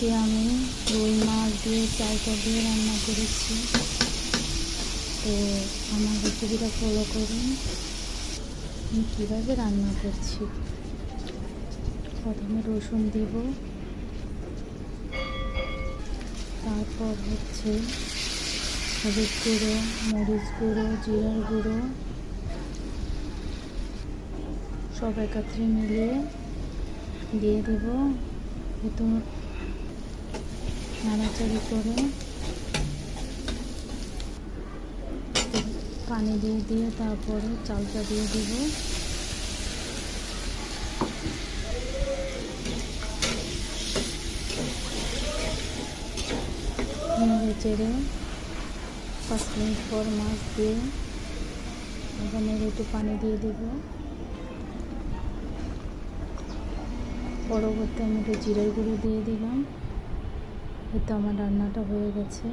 আজকে আমি রুই মাছ দিয়ে চালটা দিয়ে রান্না করেছি। তো আমার রেসিপিটা ফলো করুন, আমি কীভাবে রান্না করছি। প্রথমে রসুন দিব, তারপর হচ্ছে হলুদ গুঁড়ো, মরিচ গুঁড়ো, জিরার গুঁড়ো সব একত্রে মিলিয়ে দিয়ে দেব। একটু নাড়াচাড়ি করে পানি দিয়ে তারপরে চালটা দিয়ে দেব। নেড়ে চেড়ে 5 মিনিট পর মাছ দিয়ে আবার নেড়ে একটু পানি দিয়ে দেব। পরবর্তী আমি একটু জিরার গুঁড়ো দিয়ে দিলাম। এতে আমার রান্নাটা হয়ে গেছে।